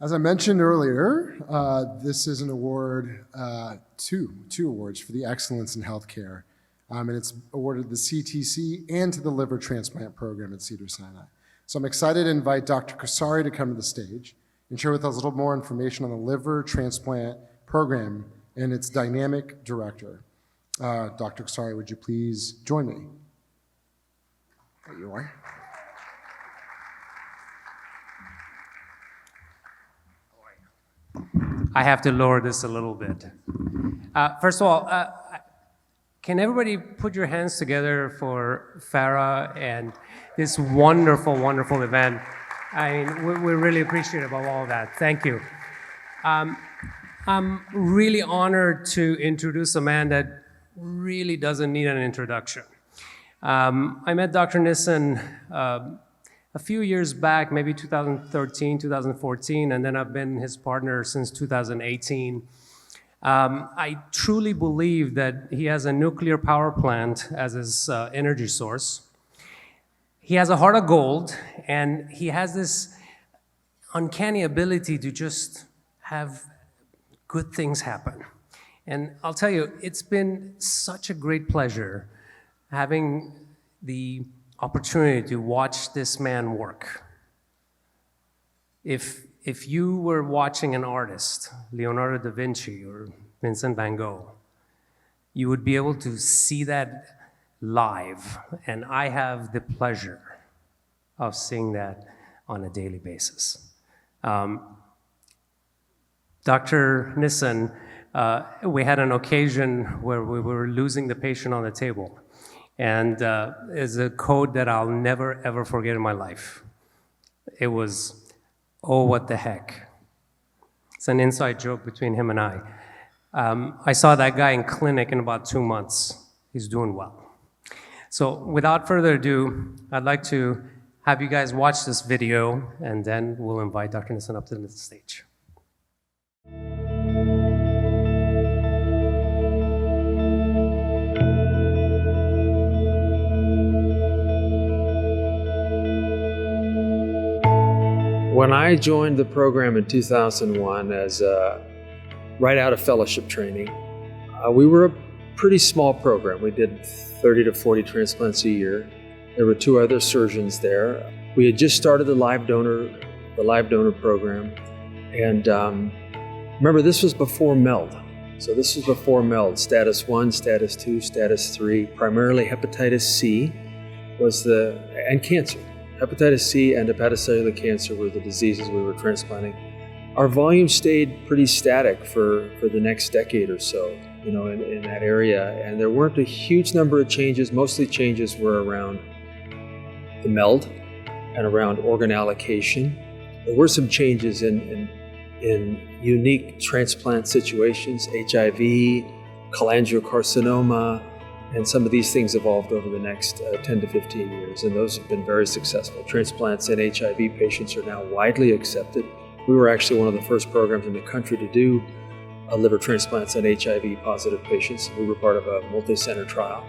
As I mentioned earlier, this is an award, two awards for the excellence in healthcare, and it's awarded to the CTC and to the liver transplant program at Cedars-Sinai. So I'm excited to invite Dr. Kasari to come to the stage and share with us a little more information on the liver transplant program and its dynamic director. Dr. Kasari, would you please join me? There you are. I have to lower this a little bit. First of all, can everybody put your hands together for Farah and this wonderful, wonderful event? I mean, we're really appreciative of all of that. Thank you. I'm really honored to introduce a man that really doesn't need an introduction. I met Dr. Nissen a few years back, maybe 2013, 2014, and then I've been his partner since 2018. I truly believe that he has a nuclear power plant as his energy source. He has a heart of gold, and he has this uncanny ability to just have good things happen. And I'll tell you, it's been such a great pleasure having the opportunity to watch this man work. If you were watching an artist, Leonardo da Vinci or Vincent van Gogh, you would be able to see that live, and I have the pleasure of seeing that on a daily basis. Dr. Nissen, we had an occasion where we were losing the patient on the table. And it's a quote that I'll never, ever forget in my life. It was, "Oh, what the heck." It's an inside joke between him and I. I saw that guy in clinic in about 2 months. He's doing well. So without further ado, I'd like to have you guys watch this video, and then we'll invite Dr. Nissen up to the stage. When I joined the program in 2001 as right out of fellowship training, we were a pretty small program. We did 30 to 40 transplants a year. There were 2 other surgeons there. We had just started the live donor program, and remember, this was before MELD. So this was before MELD, status 1, status 2, status 3, primarily hepatitis C and cancer. Hepatitis C and hepatocellular cancer were the diseases we were transplanting. Our volume stayed pretty static for the next decade or so, in that area. And there weren't a huge number of changes. Mostly changes were around the MELD and around organ allocation. There were some changes in unique transplant situations, HIV, cholangiocarcinoma, and some of these things evolved over the next 10 to 15 years, and those have been very successful. Transplants in HIV patients are now widely accepted. We were actually one of the first programs in the country to do liver transplants in HIV-positive patients. We were part of a multi-center trial.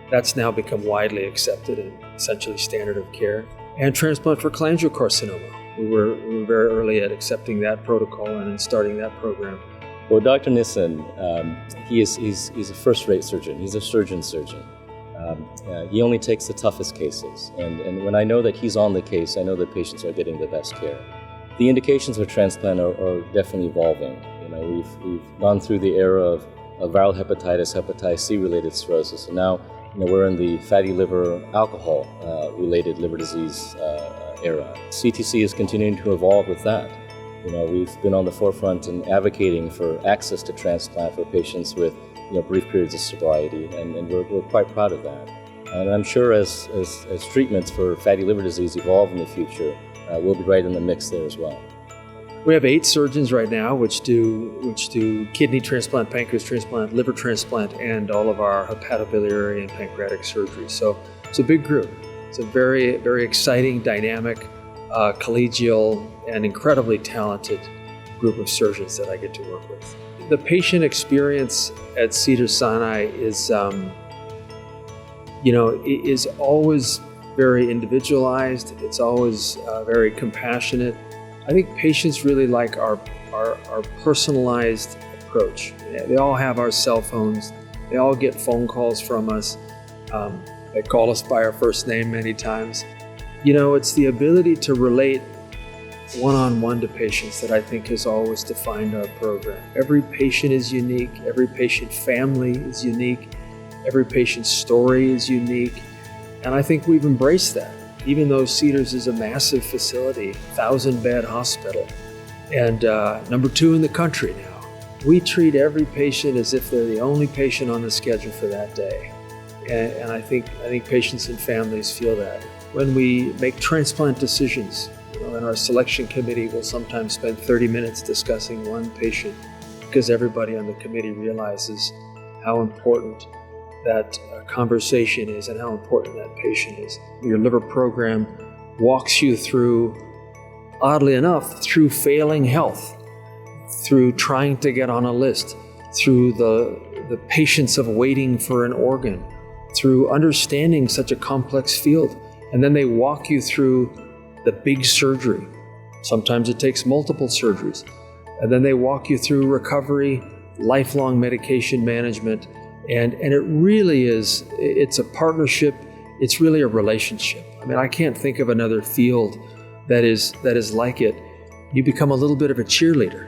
That's now become widely accepted and essentially standard of care. And transplant for cholangiocarcinoma. We were very early at accepting that protocol and in starting that program. Well, Dr. Nissen, he's a first-rate surgeon. He's a surgeon. He only takes the toughest cases. And when I know that he's on the case, I know that patients are getting the best care. The indications for transplant are definitely evolving. We've gone through the era of viral hepatitis C-related cirrhosis, and now we're in the fatty liver alcohol related liver disease era. CTC is continuing to evolve with that. We've been on the forefront and advocating for access to transplant for patients with brief periods of sobriety, and we're quite proud of that. And I'm sure as treatments for fatty liver disease evolve in the future, we'll be right in the mix there as well. We have 8 surgeons right now which do kidney transplant, pancreas transplant, liver transplant, and all of our hepatobiliary and pancreatic surgery. So it's a big group. It's a very, very exciting, dynamic, collegial, and incredibly talented group of surgeons that I get to work with. The patient experience at Cedars-Sinai is always very individualized. It's always very compassionate. I think patients really like our personalized approach. They all have our cell phones. They all get phone calls from us. They call us by our first name many times. It's the ability to relate one-on-one to patients that I think has always defined our program. Every patient is unique. Every patient family is unique. Every patient's story is unique. And I think we've embraced that. Even though Cedars is a massive facility, 1,000-bed hospital, and number 2 in the country now, we treat every patient as if they're the only patient on the schedule for that day. And I think patients and families feel that. When we make transplant decisions, in our selection committee, we'll sometimes spend 30 minutes discussing one patient because everybody on the committee realizes how important that conversation is and how important that patient is. Your liver program walks you through, oddly enough, through failing health, through trying to get on a list, through the patience of waiting for an organ, through understanding such a complex field. And then they walk you through the big surgery. Sometimes it takes multiple surgeries. And then they walk you through recovery, lifelong medication management. And it really is, it's a partnership. It's really a relationship. I mean, I can't think of another field that is like it. You become a little bit of a cheerleader.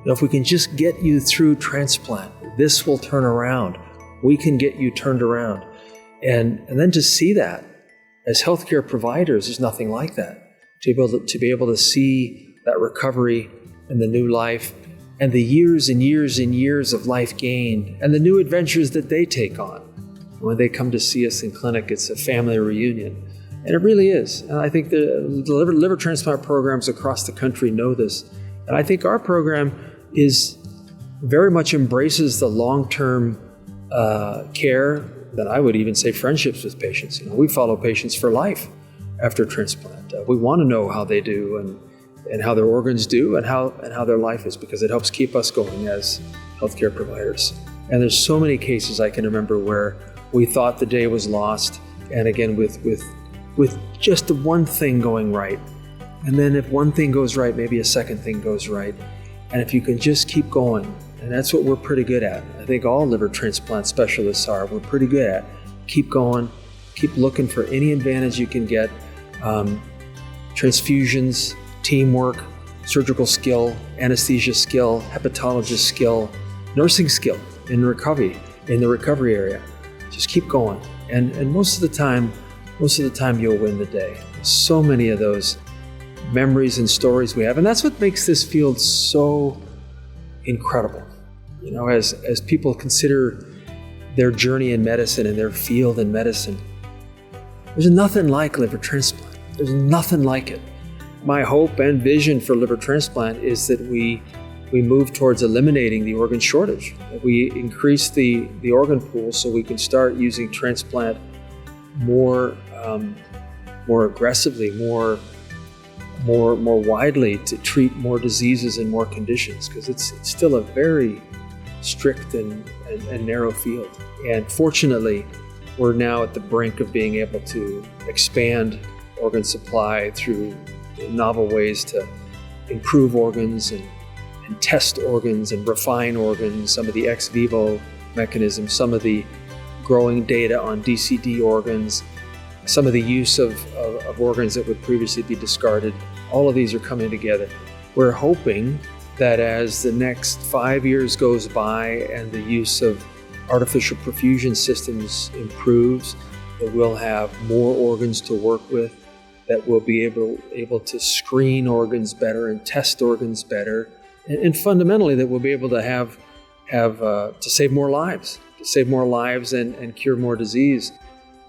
If we can just get you through transplant, this will turn around. We can get you turned around. And then to see that as healthcare providers, there's nothing like that. To be able to see that recovery and the new life and the years and years and years of life gained and the new adventures that they take on. When they come to see us in clinic, it's a family reunion. And it really is. And I think the liver transplant programs across the country know this. And I think our program is very much embraces the long-term care, that I would even say friendships with patients. We follow patients for life after transplant. We want to know how they do and how their organs do and how their life is, because it helps keep us going as healthcare providers. And there's so many cases I can remember where we thought the day was lost, and again with just the one thing going right. And then if one thing goes right, maybe a second thing goes right. And if you can just keep going, and that's what we're pretty good at. I think all liver transplant specialists are. We're pretty good at keep going, keep looking for any advantage you can get. Transfusions, teamwork, surgical skill, anesthesia skill, hepatologist skill, nursing skill in the recovery area. Just keep going. And most of the time you'll win the day. So many of those memories and stories we have. And that's what makes this field so incredible. As people consider their journey in medicine and their field in medicine, there's nothing like liver transplant. There's nothing like it. My hope and vision for liver transplant is that we move towards eliminating the organ shortage. That we increase the organ pool so we can start using transplant more aggressively, more widely to treat more diseases and more conditions, because it's still a very strict and narrow field. And fortunately, we're now at the brink of being able to expand organ supply through novel ways to improve organs and test organs and refine organs, some of the ex vivo mechanisms, some of the growing data on DCD organs, some of the use of organs that would previously be discarded. All of these are coming together. We're hoping that as the next 5 years goes by and the use of artificial perfusion systems improves, that we'll have more organs to work with, that we'll be able to screen organs better and test organs better, and fundamentally that we'll be able to have to save more lives and cure more disease.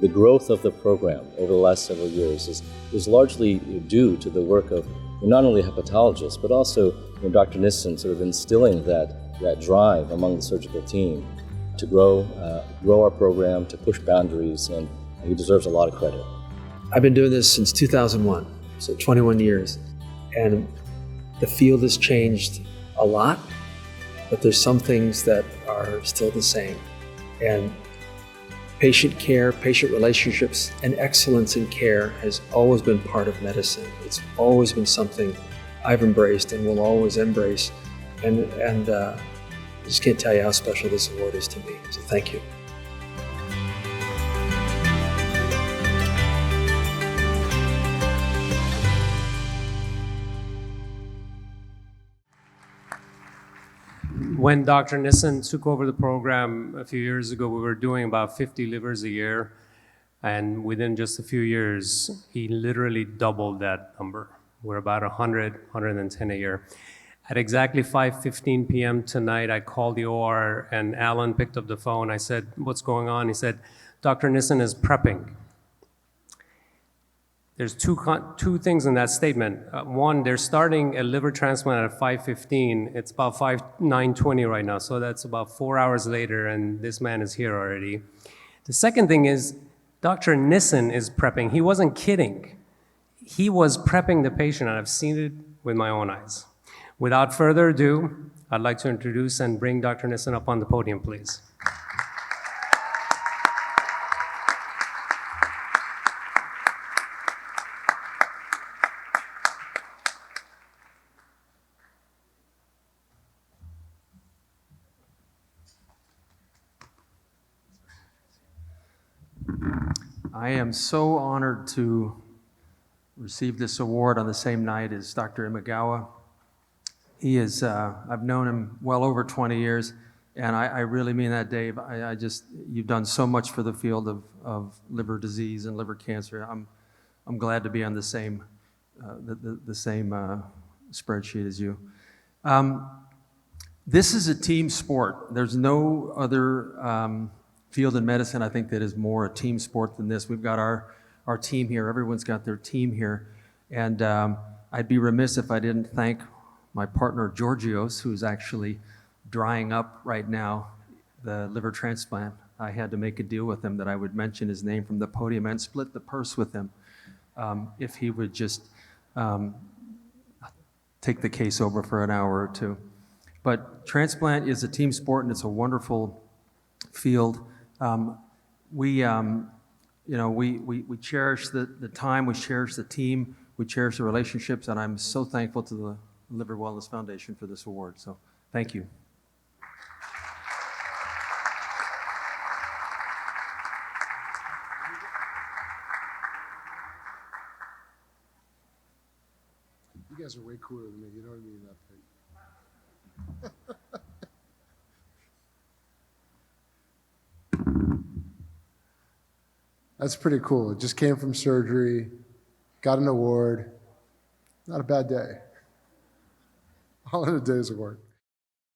The growth of the program over the last several years is largely due to the work of not only hepatologists, but also Dr. Nissen sort of instilling that drive among the surgical team to grow our program, to push boundaries, and he deserves a lot of credit. I've been doing this since 2001, so 21 years, and the field has changed a lot, but there's some things that are still the same. And patient care, patient relationships, and excellence in care has always been part of medicine. It's always been something I've embraced and will always embrace. And I just can't tell you how special this award is to me. So thank you. When Dr. Nissen took over the program a few years ago, we were doing about 50 livers a year. And within just a few years, he literally doubled that number. We're about 100, 110 a year. At exactly 5:15 p.m. tonight, I called the OR, and Alan picked up the phone. I said, "What's going on?" He said, "Dr. Nissen is prepping." There's two things in that statement. One, they're starting a liver transplant at 5:15. It's about 9:20 right now, so that's about 4 hours later, and this man is here already. The second thing is, Dr. Nissen is prepping. He wasn't kidding. He was prepping the patient, and I've seen it with my own eyes. Without further ado, I'd like to introduce and bring Dr. Nissen up on the podium, please. I am so honored to receive this award on the same night as Dr. Imagawa. He is, I've known him well over 20 years, and I really mean that, Dave. You've done so much for the field of liver disease and liver cancer. I'm glad to be on the same spreadsheet as you. This is a team sport. There's no other field in medicine, I think, that is more a team sport than this. We've got our team here. Everyone's got their team here. And I'd be remiss if I didn't thank my partner, Georgios, who's actually drying up right now the liver transplant. I had to make a deal with him that I would mention his name from the podium and split the purse with him if he would just take the case over for an hour or two. But transplant is a team sport, and it's a wonderful field. We cherish the time, we cherish the team, we cherish the relationships, and I'm so thankful to the Liver Wellness Foundation for this award. So thank you. You guys are way cooler than me. You know what I mean? That thing. That's pretty cool. It just came from surgery, got an award. Not a bad day. All in a day's work.